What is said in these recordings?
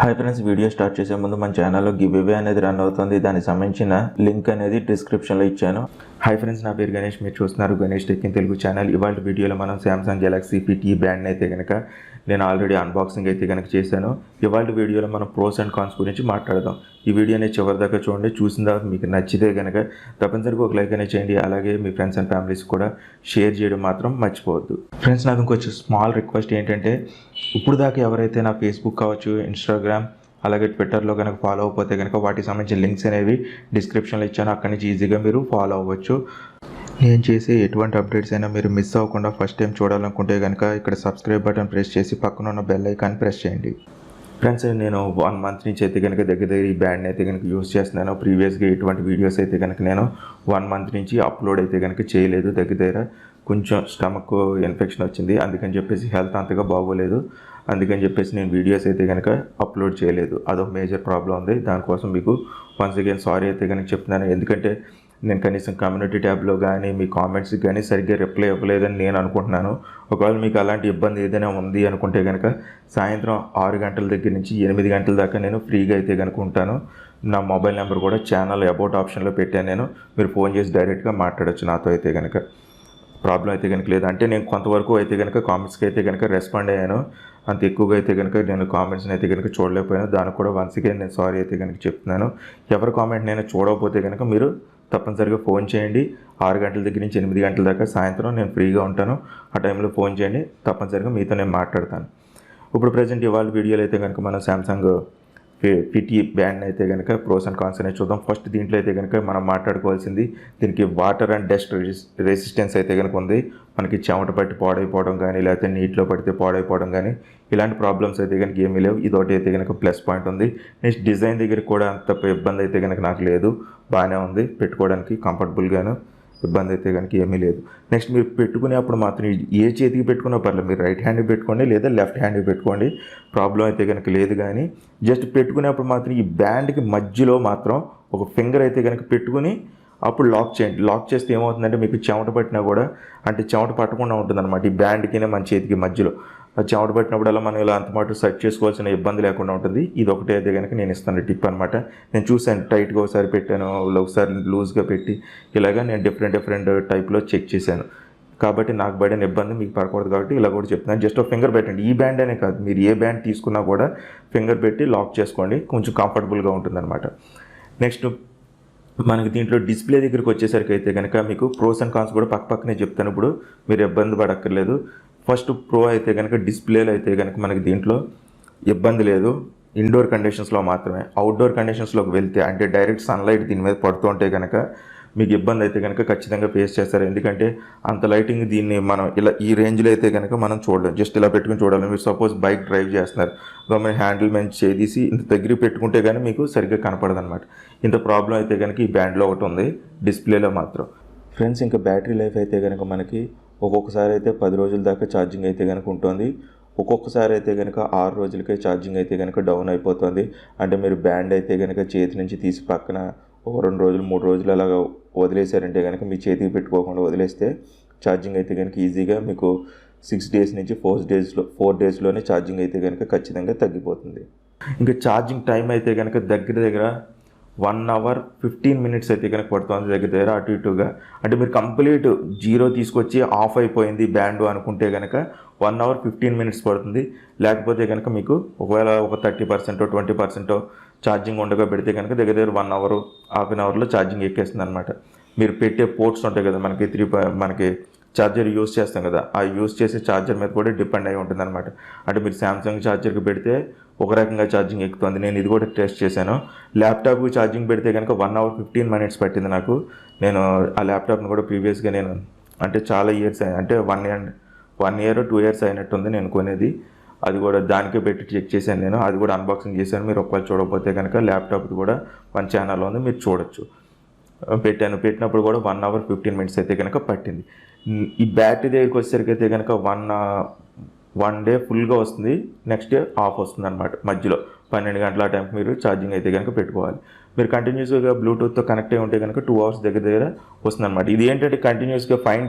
Hi friends, video start చేసే ముందు మన ఛానల్లో గివ్ అవే అనేది రన్ అవుతుంది. దానికి సంబంధించిన లింక్ అనేది డిస్క్రిప్షన్లో ఇచ్చాను. హాయ్ ఫ్రెండ్స్, నా పేరు గణేష్. మీరు చూస్తున్నారు Ganesh tech in Telugu channel. ఇవాళ వీడియోలో మనం సామ్సంగ్ గెలాక్సీ ఫిట్ బ్రాండ్ అయితే కనుక నేను ఆల్రెడీ అన్బాక్సింగ్ అయితే కనుక చేశాను. ఇవాళ వీడియోలో మనం ప్రోస్ అండ్ కాన్స్ గురించి మాట్లాడదాం. ఈ వీడియోని చివరి దాకా చూడండి. చూసిన తర్వాత మీకు నచ్చితే కనుక తప్పనిసరిగా ఒక లైక్ అనేది చేయండి. అలాగే మీ ఫ్రెండ్స్ అండ్ ఫ్యామిలీస్ కూడా షేర్ చేయడం మాత్రం మర్చిపోవద్దు. ఫ్రెండ్స్, నాకు ఇంకొంచెం స్మాల్ రిక్వెస్ట్ ఏంటంటే, ఇప్పుడు దాకా ఎవరైతే నా ఫేస్బుక్ కావచ్చు, ఇన్స్టాగ్రామ్ అలాగే ట్విట్టర్లో కనుక ఫాలో అవ్వకపోతే కనుక వాటికి సంబంధించిన లింక్స్ అనేవి డిస్క్రిప్షన్లో ఇచ్చాను. అక్కడి నుంచి ఈజీగా మీరు ఫాలో అవ్వచ్చు. నేను చేసే ఎటువంటి అప్డేట్స్ అయినా మీరు మిస్ అవ్వకుండా ఫస్ట్ టైం చూడాలనుకుంటే కనుక ఇక్కడ సబ్స్క్రైబ్ బటన్ ప్రెస్ చేసి పక్కన ఉన్న బెల్ ఐకాన్ ప్రెస్ చేయండి. ఫ్రెండ్స్, నేను 1 మంత్ నుంచి అయితే కనుక దగ్గర ఈ బ్యాండ్ అయితే కనుక యూస్ చేస్తున్నాను. ప్రీవియస్గా ఎటువంటి వీడియోస్ అయితే కనుక నేను 1 మంత్ నుంచి అప్లోడ్ అయితే కనుక చేయలేదు. దగ్గర కొంచెం స్టమక్ ఇన్ఫెక్షన్ వచ్చింది. అందుకని చెప్పేసి హెల్త్ అంతగా బాగోలేదు. అందుకని చెప్పేసి నేను వీడియోస్ అయితే కనుక అప్లోడ్ చేయలేదు. అదొక మేజర్ ప్రాబ్లం ఉంది. దానికోసం మీకు వన్స్ అగైన్ సారీ అయితే కనుక చెప్తున్నాను. ఎందుకంటే నేను కనీసం కమ్యూనిటీ ట్యాబ్లో కానీ మీ కామెంట్స్కి కానీ సరిగ్గా రిప్లై ఇవ్వలేదని నేను అనుకుంటున్నాను. ఒకవేళ మీకు అలాంటి ఇబ్బంది ఏదైనా ఉంది అనుకుంటే కనుక సాయంత్రం 6 గంటల దగ్గర నుంచి 8 గంటల దాకా నేను ఫ్రీగా అయితే కనుక ఉంటాను. నా మొబైల్ నెంబర్ కూడా ఛానల్ అబౌట్ ఆప్షన్లో పెట్టాను. నేను మీరు ఫోన్ చేసి డైరెక్ట్గా మాట్లాడచ్చు నాతో అయితే కనుక. ప్రాబ్లం అయితే కనుక లేదు. అంటే నేను కొంతవరకు అయితే కనుక కామెంట్స్కి అయితే కనుక రెస్పాండ్ అయ్యాను. అంత ఎక్కువగా అయితే కనుక నేను కామెంట్స్ని అయితే కనుక చూడలేకపోయాను. దానికి కూడా వన్స్ అగైన్ నేను సారీ అయితే కనుక చెప్తున్నాను. ఎవరి కామెంట్ నేను చూడకపోతే కనుక మీరు తప్పనిసరిగా ఫోన్ చేయండి. 6 గంటల దగ్గర నుంచి 8 గంటల దాకా సాయంత్రం నేను ఫ్రీగా ఉంటాను. ఆ టైంలో ఫోన్ చేయండి. తప్పనిసరిగా మీతో నేను మాట్లాడతాను. ఇప్పుడు ప్రజెంట్ ఇవాళ వీడియోలో అయితే కనుక మనం సామ్సంగ్ ఫిట్ బ్యాండ్ అయితే కనుక ప్రోస్ అండ్ కాన్స్ అనేది చూద్దాం. ఫస్ట్ దీంట్లో అయితే కనుక మనం మాట్లాడుకోవాల్సింది, దీనికి వాటర్ అండ్ డస్ట్ రెసిస్టెన్స్ అయితే కనుక ఉంది. మనకి చెమట పట్టి పాడైపోవడం కానీ లేకపోతే నీటిలో పడితే పాడైపోవడం కానీ ఇలాంటి ప్రాబ్లమ్స్ అయితే కనుక ఏమీ లేవు. ఇదొకటి అయితే కనుక ప్లస్ పాయింట్ ఉంది. నెక్స్ట్ డిజైన్ దగ్గర కూడా అంత ఇబ్బంది అయితే కనుక నాకు లేదు. బాగానే ఉంది, పెట్టుకోవడానికి కంఫర్టబుల్గాను, ఇబ్బంది అయితే కనుక ఏమీ లేదు. నెక్స్ట్ మీరు పెట్టుకునేప్పుడు మాత్రం ఏ చేతికి పెట్టుకున్నా పర్లేదు. మీరు రైట్ హ్యాండ్కి పెట్టుకోండి లేదా లెఫ్ట్ హ్యాండ్కి పెట్టుకోండి, ప్రాబ్లం అయితే కనుక లేదు. కానీ జస్ట్ పెట్టుకునేప్పుడు మాత్రం ఈ బ్యాండ్కి మధ్యలో మాత్రం ఒక ఫింగర్ అయితే కనుక పెట్టుకుని అప్పుడు లాక్ చేయండి. లాక్ చేస్తే ఏమవుతుందంటే మీకు చెమట పట్టినా కూడా అంటే చెమట పట్టకుండా ఉంటుందన్నమాట. ఈ బ్యాండ్కి మన చేతికి మధ్యలో చెమట పట్టినప్పుడల్లా మనం ఇలా అంతమాట సెట్ చేసుకోవాల్సిన ఇబ్బంది లేకుండా ఉంటుంది. ఇది ఒకటే అయితే కనుక నేను ఇస్తాను టిప్ అనమాట. నేను చూసాను, టైట్గా ఒకసారి పెట్టాను, ఒకసారి లూజ్గా పెట్టి ఇలాగా నేను డిఫరెంట్ టైప్లో చెక్ చేశాను. కాబట్టి నాకు పడిన ఇబ్బంది మీకు పడకూడదు కాబట్టి ఇలా కూడా చెప్తున్నాను. జస్ట్ ఒక ఫింగర్ పెట్టండి. ఈ బ్యాండ్ అనే కాదు, మీరు ఏ బ్యాండ్ తీసుకున్నా కూడా ఫింగర్ పెట్టి లాక్ చేసుకోండి, కొంచెం కంఫర్టబుల్గా ఉంటుందన్నమాట. నెక్స్ట్ మనకి దీంట్లో డిస్ప్లే దగ్గరికి వచ్చేసరికి అయితే కనుక మీకు ప్రోస్ అండ్ కాన్స్ కూడా పక్కనే చెప్తాను. ఇప్పుడు మీరు ఇబ్బంది పడక్కర్లేదు. ఫస్ట్ ప్రో అయితే కనుక డిస్ప్లేలో అయితే కనుక మనకి దీంట్లో ఇబ్బంది లేదు. ఇండోర్ కండిషన్స్లో మాత్రమే. అవుట్డోర్ కండిషన్స్లోకి వెళ్తే అంటే డైరెక్ట్ సన్లైట్ దీని మీద పడుతూ ఉంటే కనుక మీకు ఇబ్బంది అయితే కనుక ఖచ్చితంగా ఫేస్ చేస్తారు. ఎందుకంటే అంత లైటింగ్ దీన్ని మనం ఇలా ఈ రేంజ్లో అయితే కనుక మనం చూడలేం. జస్ట్ ఇలా పెట్టుకుని చూడాలి. మీరు సపోజ్ బైక్ డ్రైవ్ చేస్తున్నారు, గవర్నమెంట్ హ్యాండిల్ మీద చేసి ఇంత దగ్గర పెట్టుకుంటే కానీ మీకు సరిగ్గా కనపడదు అనమాట. ఇంత ప్రాబ్లం అయితే కనుక ఈ బ్యాండ్లో ఒకటి ఉంది, డిస్ప్లేలో మాత్రం. ఫ్రెండ్స్, ఇంకా బ్యాటరీ లైఫ్ అయితే కనుక మనకి ఒక్కొక్కసారి అయితే 10 రోజుల దాకా ఛార్జింగ్ అయితే కనుక ఉంటుంది. ఒక్కొక్కసారి అయితే కనుక 6 రోజులకే ఛార్జింగ్ అయితే కనుక డౌన్ అయిపోతుంది. అంటే మీరు బ్యాండ్ అయితే కనుక చేతి నుంచి తీసి పక్కన ఒక 2 రోజులు 3 రోజులు అలాగా వదిలేశారంటే కనుక మీ చేతికి పెట్టుకోకుండా వదిలేస్తే ఛార్జింగ్ అయితే కనుక ఈజీగా మీకు 6 డేస్ నుంచి 4 డేస్లోనే ఛార్జింగ్ అయితే కనుక ఖచ్చితంగా తగ్గిపోతుంది. ఇంకా ఛార్జింగ్ టైం అయితే కనుక దగ్గర 1 hour 15 minutes అయితే కనుక పడుతుంది దగ్గర అటు ఇటుగా. అంటే మీరు కంప్లీట్ 0 తీసుకొచ్చి ఆఫ్ అయిపోయింది బ్యాండ్ అనుకుంటే కనుక 1 hour 15 minutes పడుతుంది. లేకపోతే కనుక మీకు ఒకవేళ ఒక 30% 20% ఛార్జింగ్ ఉండగా పెడితే కనుక దగ్గర 1 hour హాఫ్ అన్ అవర్లో ఛార్జింగ్ ఎక్కేస్తుంది అనమాట. మీరు పెట్టే పోర్ట్స్ ఉంటాయి కదా, మనకి ఛార్జర్ యూస్ చేస్తాం కదా, ఆ యూస్ చేసే ఛార్జర్ మీద కూడా డిపెండ్ అయి ఉంటుంది అనమాట. అంటే మీరు సామ్సంగ్ ఛార్జర్కి పెడితే ఒక రకంగా ఛార్జింగ్ ఎక్కుతుంది. నేను ఇది కూడా టెస్ట్ చేశాను. ల్యాప్టాప్కి ఛార్జింగ్ పెడితే కనుక 1 hour 15 minutes పట్టింది నాకు. నేను ఆ ల్యాప్టాప్ని కూడా ప్రీవియస్గా నేను అంటే చాలా ఇయర్స్ అంటే 1 year 2 years అయినట్టుంది నేను కొనేది. అది కూడా దానికే పెట్టి చెక్ చేశాను నేను. అది కూడా అన్బాక్సింగ్ చేశాను. మీరు ఒకవేళ చూడకపోతే కనుక ల్యాప్టాప్ది కూడా మన ఛానల్లో ఉంది, మీరు చూడొచ్చు. పెట్టినప్పుడు కూడా 1 hour 15 minutes అయితే కనుక పట్టింది. ఈ బ్యాటరీ దగ్గరికి వచ్చేసరికి అయితే కనుక 1 day ఫుల్గా వస్తుంది, నెక్స్ట్ డే ఆఫ్ వస్తుంది అనమాట. మధ్యలో 12 గంటల టైంకి మీరు ఛార్జింగ్ అయితే కనుక పెట్టుకోవాలి. మీరు కంటిన్యూస్గా బ్లూటూత్తో కనెక్ట్ అయి ఉంటే కనుక 2 hours దగ్గర వస్తుంది అనమాట. ఇది ఏంటంటే కంటిన్యూస్గా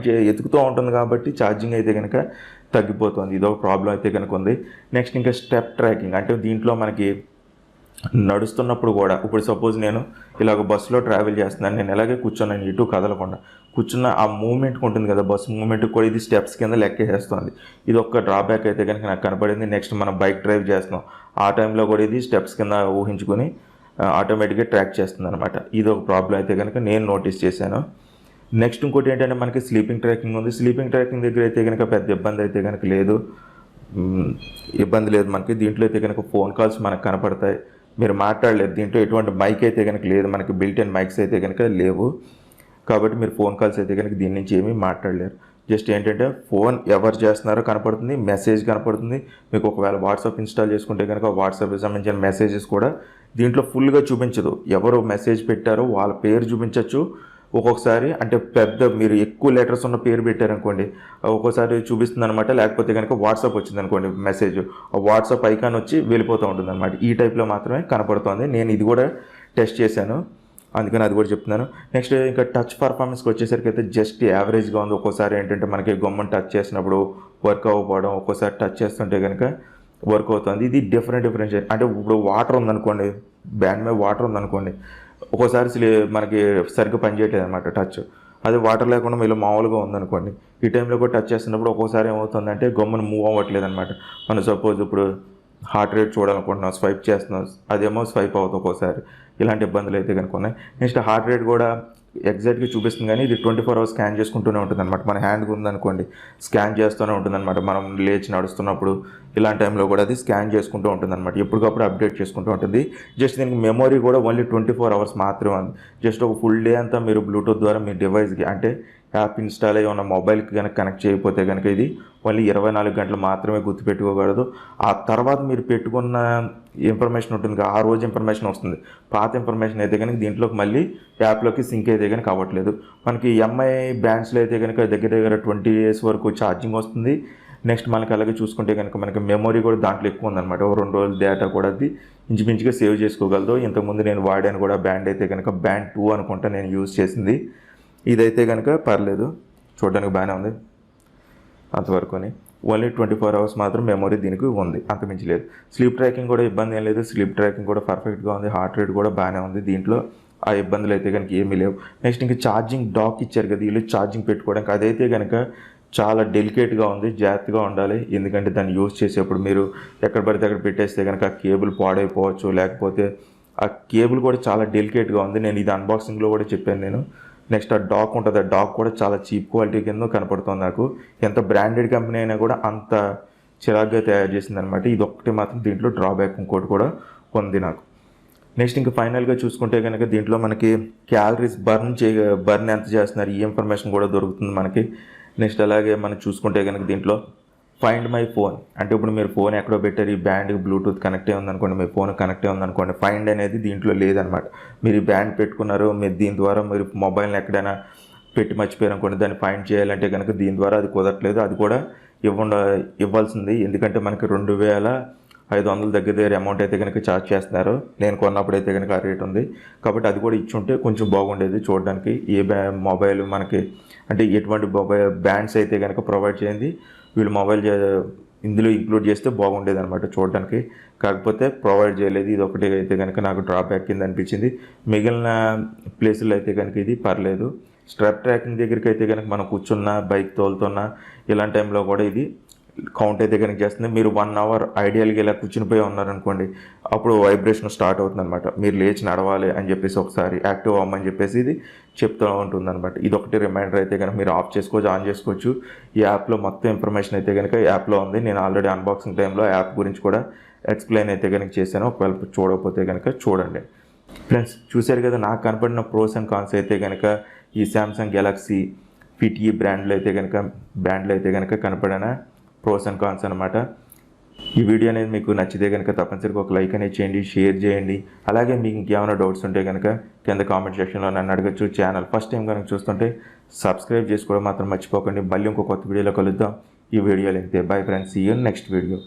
ఎతుకుతూ ఉంటుంది కాబట్టి ఛార్జింగ్ అయితే కనుక తగ్గిపోతుంది. ఇదొక ప్రాబ్లం అయితే కనుక ఉంది. నెక్స్ట్ ఇంకా స్టెప్ ట్రాకింగ్, అంటే దీంట్లో మనకి నడుస్తున్నప్పుడు కూడా ఇప్పుడు సపోజ్ నేను ఇలాగ బస్సులో ట్రావెల్ చేస్తున్నాను, నేను ఎలాగే కూర్చున్నాను ఇటు కదలకుండా కూర్చున్న ఆ మూమెంట్కి ఉంటుంది కదా, బస్సు మూమెంట్కి కూడా ఇది స్టెప్స్ కింద లెక్కేసేస్తుంది. ఇది ఒక్క డ్రాబ్యాక్ అయితే కనుక నాకు కనపడింది. నెక్స్ట్ మనం బైక్ డ్రైవ్ చేస్తున్నాం ఆ టైంలో కూడా ఇది స్టెప్స్ కింద ఊహించుకొని ఆటోమేటిక్గా ట్రాక్ చేస్తుంది అనమాట. ఇది ఒక ప్రాబ్లం అయితే కనుక నేను నోటీస్ చేశాను. నెక్స్ట్ ఇంకోటి ఏంటంటే మనకి స్లీపింగ్ ట్రాకింగ్ ఉంది. స్లీపింగ్ ట్రాకింగ్ దగ్గర అయితే కనుక పెద్ద ఇబ్బంది అయితే కనుక లేదు, ఇబ్బంది లేదు మనకి. దీంట్లో అయితే కనుక ఫోన్ కాల్స్ మనకు కనపడతాయి, మీరు మాట్లాడలేదు. దీంట్లో ఎటువంటి మైక్ అయితే కనుక లేదు, మనకి బిల్ట్ ఇన్ మైక్స్ అయితే కనుక లేవు. కాబట్టి మీరు ఫోన్ కాల్స్ అయితే కనుక దీని నుంచి ఏమీ మాట్లాడలేరు. జస్ట్ ఏంటంటే ఫోన్ ఎవరు చేస్తున్నారో కనపడుతుంది, మెసేజ్ కనపడుతుంది. మీకు ఒకవేళ వాట్సాప్ ఇన్స్టాల్ చేసుకుంటే కనుక వాట్సాప్కి సంబంధించిన మెసేజెస్ కూడా దీంట్లో ఫుల్గా చూపించదు. ఎవరు మెసేజ్ పెట్టారో వాళ్ళ పేరు చూపించవచ్చు. ఒక్కొక్కసారి అంటే పెద్ద మీరు ఎక్కువ లెటర్స్ ఉన్న పేరు పెట్టారనుకోండి, ఒక్కోసారి చూపిస్తుంది అనమాట. లేకపోతే కనుక వాట్సాప్ వచ్చింది అనుకోండి మెసేజ్, ఆ వాట్సాప్ ఐకాన్ వచ్చి వెళ్ళిపోతూ ఉంటుంది అనమాట. ఈ టైప్లో మాత్రమే కనపడుతుంది. నేను ఇది కూడా టెస్ట్ చేశాను, అందుకని అది కూడా చెప్తున్నాను. నెక్స్ట్ ఇంకా టచ్ పర్ఫార్మెన్స్కి వచ్చేసరికి అయితే జస్ట్ యావరేజ్గా ఉంది. ఒక్కోసారి ఏంటంటే మనకి గమ్మున టచ్ చేసినప్పుడు వర్క్ అవ్వకపోవడం, ఒక్కోసారి టచ్ చేస్తుంటే కనుక వర్క్ అవుతుంది. ఇది డిఫరెంట్ అంటే ఇప్పుడు వాటర్ ఉందనుకోండి, బ్యాండ్ మీద వాటర్ ఉందనుకోండి, ఒక్కోసారి మనకి సరిగ్గా పనిచేయట్లేదు అనమాట టచ్. అది వాటర్ లేకుండా మీలో మామూలుగా ఉందనుకోండి, ఈ టైంలో కూడా టచ్ చేస్తున్నప్పుడు ఒక్కోసారి ఏమవుతుందంటే గమ్మున మూవ్ అవ్వట్లేదు అనమాట. మనం సపోజ్ ఇప్పుడు హార్ట్ రేట్ చూడాలనుకుంటున్నాం, స్వైప్ చేస్తున్నాం, అదేమో స్వైప్ అవుతుంది ఒక్కోసారి. ఇలాంటి ఇబ్బందులు అయితే కనుక ఉన్నాయి. నెక్స్ట్ హార్ట్ రేట్ కూడా ఎగ్జాక్ట్గా చూపిస్తుంది, కానీ ఇది 24 hours స్కాన్ చేసుకుంటూనే ఉంటుంది అనమాట. మన హ్యాండ్ ఉందనుకోండి స్కాన్ చేస్తూనే ఉంటుంది అనమాట. మనం లేచి నడుస్తున్నప్పుడు ఇలాంటి టైంలో కూడా అది స్కాన్ చేసుకుంటూ ఉంటుంది అనమాట. ఎప్పటికప్పుడు అప్డేట్ చేసుకుంటూ ఉంటుంది. జస్ట్ దీనికి మెమొరీ కూడా ఓన్లీ 24 hours మాత్రమే ఉంది. జస్ట్ ఒక ఫుల్ డే అంతా మీరు బ్లూటూత్ ద్వారా మీ డివైస్కి అంటే యాప్ ఇన్స్టాల్ అయ్యి ఉన్న మొబైల్కి కనుక కనెక్ట్ చేయకపోతే కనుక ఇది ఓన్లీ 24 గంటలు మాత్రమే గుర్తుపెట్టుకోగలదు. ఆ తర్వాత మీరు పెట్టుకున్న ఇన్ఫర్మేషన్ ఉంటుంది, ఆ రోజు ఇన్ఫర్మేషన్ వస్తుంది. పాత ఇన్ఫర్మేషన్ అయితే కనుక దీంట్లోకి మళ్ళీ యాప్లోకి సింక్ అయితే కనుక అవ్వట్లేదు. మనకి ఎంఐ బ్రాండ్స్లో అయితే కనుక దగ్గర 20 days వరకు ఛార్జింగ్ వస్తుంది. నెక్స్ట్ మనకి అలాగే చూసుకుంటే కనుక మనకి మెమొరీ కూడా దాంట్లో ఎక్కువ ఉందన్నమాట. 2 రోజుల డేటా కూడా అది ఇంచుమించుగా సేవ్ చేసుకోగలదు. ఇంతకుముందు నేను వాడాను కూడా బ్యాండ్ అయితే కనుక బ్యాండ్ 2 అనుకుంటా నేను యూజ్ చేసింది. ఇదైతే కనుక పర్లేదు, చూడడానికి బాగానే ఉంది అంతవరకుని. ఓన్లీ 24 hours మాత్రం మెమొరీ దీనికి ఉంది, అంతమించి లేదు. స్లీప్ ట్రాకింగ్ కూడా ఇబ్బంది ఏం లేదు, స్లీప్ ట్రాకింగ్ కూడా పర్ఫెక్ట్గా ఉంది. హార్ట్ రేట్ కూడా బాగానే ఉంది, దీంట్లో ఆ ఇబ్బందులు అయితే కనుక ఏమీ లేవు. నెక్స్ట్ ఇంకా ఛార్జింగ్ డాక్ ఇచ్చారు కదా వీళ్ళు ఛార్జింగ్ పెట్టుకోవడానికి, అదైతే కనుక చాలా డెలికేట్గా ఉంది, జాగ్రత్తగా ఉండాలి. ఎందుకంటే దాన్ని యూజ్ చేసేప్పుడు మీరు ఎక్కడ పడితే అక్కడ పెట్టేస్తే కనుక ఆ కేబుల్ పాడైపోవచ్చు, లేకపోతే ఆ కేబుల్ కూడా చాలా డెలికేట్గా ఉంది. నేను ఇది అన్బాక్సింగ్లో కూడా చెప్పాను నేను. నెక్స్ట్ ఆ డాక్ ఉంటుంది, ఆ డాక్ కూడా చాలా చీప్ క్వాలిటీ కింద కనపడుతుంది నాకు. ఎంత బ్రాండెడ్ కంపెనీ అయినా కూడా అంత చిరాగ్గా తయారు చేసింది అనమాట. ఇది ఒక్కటి మాత్రం దీంట్లో డ్రాబ్యాక్ ఇంకోటి కూడా ఉంది నాకు. నెక్స్ట్ ఇంకా ఫైనల్గా చూసుకుంటే కనుక దీంట్లో మనకి క్యాలరీస్ బర్న్ ఎంత చేస్తున్నారు ఈ ఇన్ఫర్మేషన్ కూడా దొరుకుతుంది మనకి. నెక్స్ట్ అలాగే మనం చూసుకుంటే కనుక దీంట్లో ఫైండ్ మై ఫోన్ అంటే ఇప్పుడు మీరు ఫోన్ ఎక్కడో పెట్టారు, ఈ బ్యాండ్ బ్లూటూత్ కనెక్ట్ అయ్యి ఉందనుకోండి, మీ ఫోన్ కనెక్ట్ అయ్యి ఉందనుకోండి, ఫైండ్ అనేది దీంట్లో లేదనమాట. మీరు ఈ బ్యాండ్ పెట్టుకున్నారు, మీరు దీని ద్వారా మీరు మొబైల్ని ఎక్కడైనా పెట్టి మర్చిపోయారు అనుకోండి, దాన్ని ఫైండ్ చేయాలంటే కనుక దీని ద్వారా అది కుదరట్లేదు. అది కూడా ఇవ్వాల్సింది, ఎందుకంటే మనకి 2500 దగ్గర అమౌంట్ అయితే కనుక ఛార్జ్ చేస్తున్నారు. నేను కొన్నప్పుడు అయితే కనుక ఆ రేట్ ఉంది. కాబట్టి అది కూడా ఇచ్చి ఉంటే కొంచెం బాగుండేది చూడడానికి. ఏ మొబైల్ మనకి అంటే ఎటువంటి మొబైల్ బ్యాండ్స్ అయితే కనుక ప్రొవైడ్ చేయండి, వీళ్ళు మొబైల్ ఇందులో ఇంక్లూడ్ చేస్తే బాగుండేది అనమాట చూడడానికి. కాకపోతే ప్రొవైడ్ చేయలేదు. ఇది ఒకటి అయితే కనుక నాకు డ్రాబ్యాక్ కింద అనిపించింది. మిగిలిన ప్లేసుల్లో అయితే కనుక ఇది పర్లేదు. స్ట్రాప్ ట్రాకింగ్ దగ్గరికి అయితే కనుక మనం కూర్చున్న బైక్ తోలుతున్నా ఇలాంటి టైంలో కూడా ఇది కౌంట్ అయితే కనుక చేస్తుంది. మీరు 1 hour ఐడియల్గా ఇలా కూర్చునిపోయి ఉన్నారనుకోండి, అప్పుడు వైబ్రేషన్ స్టార్ట్ అవుతుంది అనమాట. మీరు లేచి నడవాలి అని చెప్పేసి ఒకసారి యాక్టివ్ అవ్వమని చెప్పేసి ఇది చెప్తూ ఉంటుంది అనమాట. ఇది ఒకటి రిమైండర్ అయితే కనుక మీరు ఆఫ్ చేసుకోవచ్చు, ఆన్ చేసుకోవచ్చు. ఈ యాప్లో మొత్తం ఇన్ఫర్మేషన్ అయితే కనుక యాప్లో ఉంది. నేను ఆల్రెడీ అన్బాక్సింగ్ టైంలో యాప్ గురించి కూడా ఎక్స్ప్లెయిన్ అయితే కనుక చేశాను. ఒకవేళ చూడకపోతే కనుక చూడండి. ఫ్రెండ్స్ చూశారు కదా, నాకు కనపడిన ప్రోస్ అండ్ కాన్స్ అయితే కనుక ఈ శాంసంగ్ గెలాక్సీ ఫిట్ ఈ బ్రాండ్లో అయితే కనుక కనపడిన ప్రోస్ అండ్ కాన్స్ అనమాట. ఈ వీడియో అనేది మీకు నచ్చితే కనుక తప్పనిసరిగా ఒక లైక్ అనేది చేయండి, షేర్ చేయండి. అలాగే మీకు ఇంకేమైనా డౌట్స్ ఉంటే కనుక కింద కామెంట్ సెక్షన్లో నన్ను అడగచ్చు. ఛానల్ ఫస్ట్ టైం కనుక చూస్తుంటే సబ్స్క్రైబ్ చేసుకోవడం మాత్రం మర్చిపోకండి. మళ్ళీ ఇంకో కొత్త వీడియోలో కలుద్దాం. ఈ వీడియోలో ఇంతే. Bye friends, see you next video.